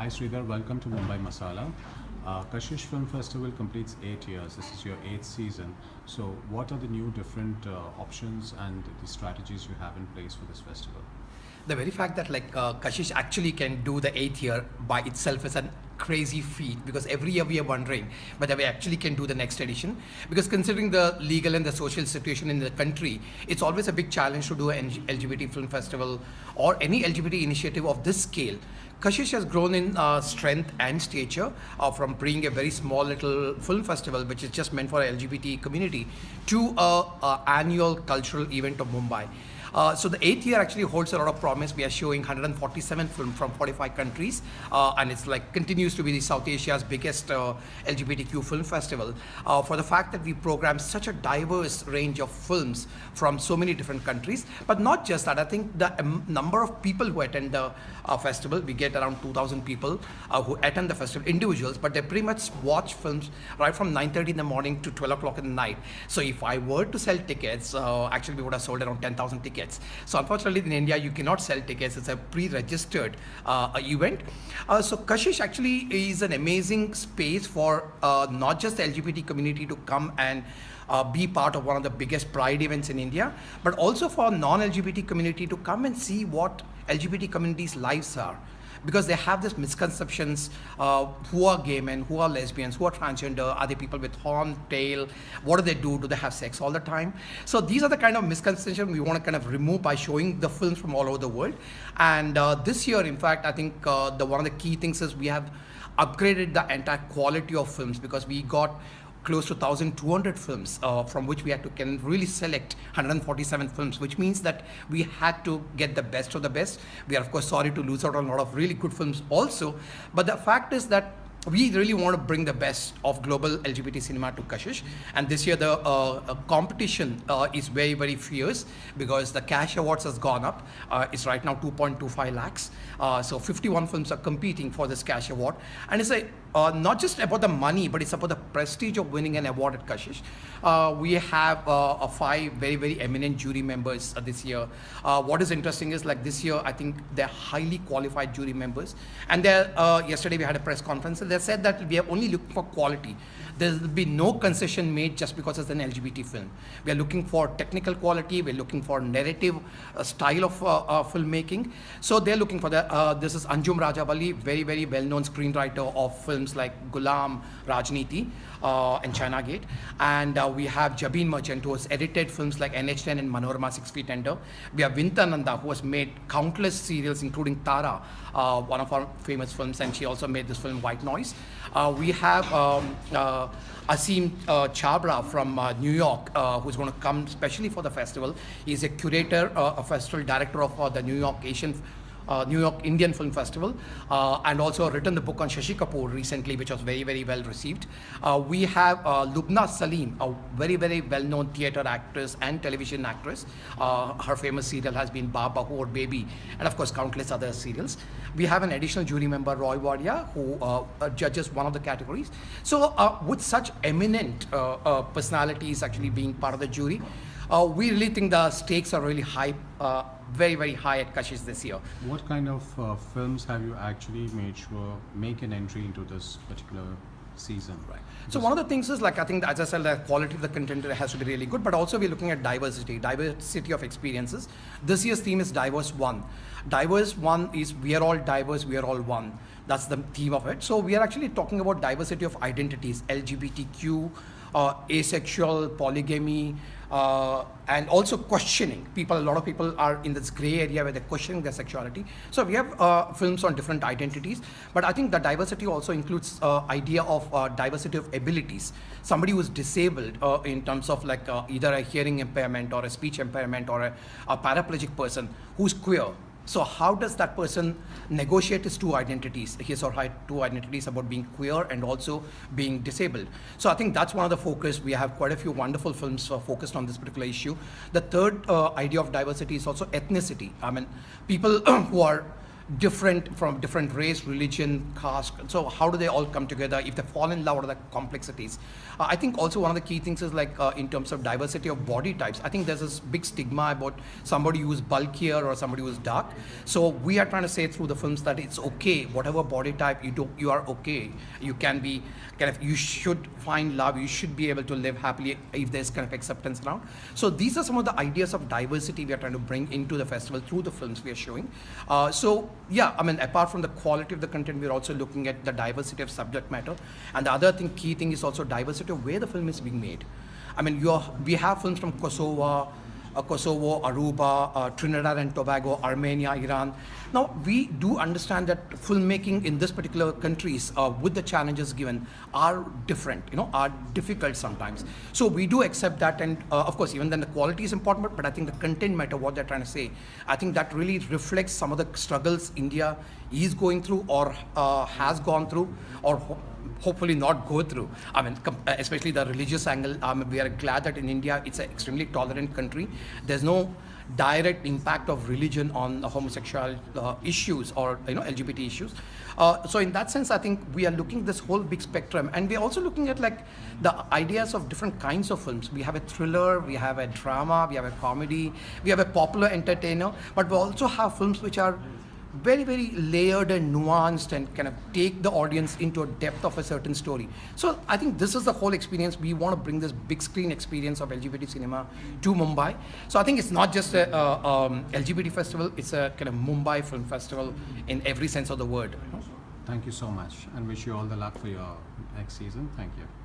Hi Sridhar, welcome to Mumbai Masala. Kashish Film Festival completes 8 years. This is your 8th season. So what are the new different options and the strategies you have in place for this festival? The very fact that Kashish actually can do the 8th year by itself is a crazy feat, because every year we are wondering whether we actually can do the next edition, because considering the legal and the social situation in the country, it's always a big challenge to do an LGBT film festival or any LGBT initiative of this scale. Kashish has grown in strength and stature from being a very small little film festival which is just meant for the LGBT community to a annual cultural event of Mumbai. So the 8th year actually holds a lot of promise. We are showing 147 films from 45 countries, and it's continues to be the South Asia's biggest LGBTQ film festival. For the fact that we program such a diverse range of films from so many different countries, but not just that. I think the number of people who attend the festival, we get around 2,000 people who attend the festival, individuals, but they pretty much watch films right from 9:30 in the morning to 12 o'clock in the night. So if I were to sell tickets, actually we would have sold around 10,000 tickets. So unfortunately in India you cannot sell tickets. It's a pre-registered event. So Kashish actually is an amazing space for not just the LGBT community to come and be part of one of the biggest pride events in India, but also for non-LGBT community to come and see what LGBT community's lives are. Because they have these misconceptions, who are gay men, who are lesbians, who are transgender, are they people with horn, tail, what do they do they have sex all the time? So these are the kind of misconceptions we want to kind of remove by showing the films from all over the world. And this year, in fact, I think one of the key things is we have upgraded the entire quality of films, because we got close to 1,200 films, from which we had to can really select 147 films, which means that we had to get the best of the best. We are of course sorry to lose out on a lot of really good films also, but the fact is that we really want to bring the best of global LGBT cinema to Kashish. And this year the competition is very, very fierce, because the cash awards has gone up. It's right now 2.25 lakhs. So 51 films are competing for this cash award. And it's not just about the money, but it's about the prestige of winning an award at Kashish. We have 5 very, very eminent jury members this year. What is interesting is this year, I think they're highly qualified jury members. And yesterday we had a press conference, and they said that we are only looking for quality. There will be no concession made just because it's an LGBT film. We are looking for technical quality. We're looking for narrative style of filmmaking. So they're looking for that. This is Anjum Rajabali, very, very well-known screenwriter of films like Gulam, Rajniti, and China Gate. And we have Jabin Merchant, who has edited films like NH10 and Manorama 6 Feet Under. We have Vinta Nanda, who has made countless serials, including Tara, one of our famous films, and she also made this film White Noise. We have Asim Chabra from New York, who's going to come specially for the festival. He's a curator, a festival director of the New York Indian Film Festival, and also written the book on Shashi Kapoor recently, which was very, very well received. We have Lubna Salim, a very, very well-known theatre actress and television actress. Her famous serial has been Baba or Baby, and of course countless other serials. We have an additional jury member, Roy Wadia, who judges one of the categories. So with such eminent personalities actually being part of the jury, we really think the stakes are really high, very, very high at Kashish this year. What kind of films have you actually made sure make an entry into this particular season? Right. So one of the things is I think, as I said, the quality of the content has to be really good, but also we're looking at diversity of experiences. This year's theme is Diverse One. Diverse One is we are all diverse, we are all one. That's the theme of it. So we are actually talking about diversity of identities, LGBTQ, asexual, polygamy, and also questioning. A lot of people are in this gray area where they're questioning their sexuality. So we have films on different identities, but I think the diversity also includes idea of diversity of abilities. Somebody who is disabled in terms of either a hearing impairment or a speech impairment, or a paraplegic person who's queer. So how does that person negotiate his two identities, his or her two identities about being queer and also being disabled? So I think that's one of the focus. We have quite a few wonderful films focused on this particular issue. The third idea of diversity is also ethnicity. I mean, people who are different from different race, religion, caste. So how do they all come together if they fall in love? What are the complexities? I think also one of the key things is like in terms of diversity of body types. I think there's this big stigma about somebody who's bulkier or somebody who's dark. So we are trying to say through the films that it's okay, whatever body type you do, you are okay. You can be you should find love. You should be able to live happily if there's kind of acceptance around. So these are some of the ideas of diversity we are trying to bring into the festival through the films we are showing. So yeah, I mean, apart from the quality of the content, we're also looking at the diversity of subject matter. And the other key thing is also diversity of where the film is being made. I mean, we have films from Kosovo, Aruba, Trinidad and Tobago, Armenia, Iran. Now, we do understand that filmmaking in this particular countries, with the challenges given, are different, are difficult sometimes. So we do accept that, and of course, even then the quality is important, but I think the content matter, what they're trying to say, I think that really reflects some of the struggles India is going through or has gone through, or hopefully not go through. I mean, especially the religious angle. We are glad that in India, it's an extremely tolerant country. There's no direct impact of religion on the homosexual issues or LGBT issues. So in that sense, I think we are looking at this whole big spectrum, and we're also looking at like the ideas of different kinds of films. We have a thriller, we have a drama, we have a comedy, we have a popular entertainer, but we also have films which are very, very layered and nuanced and kind of take the audience into a depth of a certain story. So I think this is the whole experience. We want to bring this big screen experience of LGBT cinema to Mumbai. So I think it's not just a LGBT festival, it's a kind of Mumbai film festival in every sense of the word. Thank you so much, and wish you all the luck for your next season. Thank you.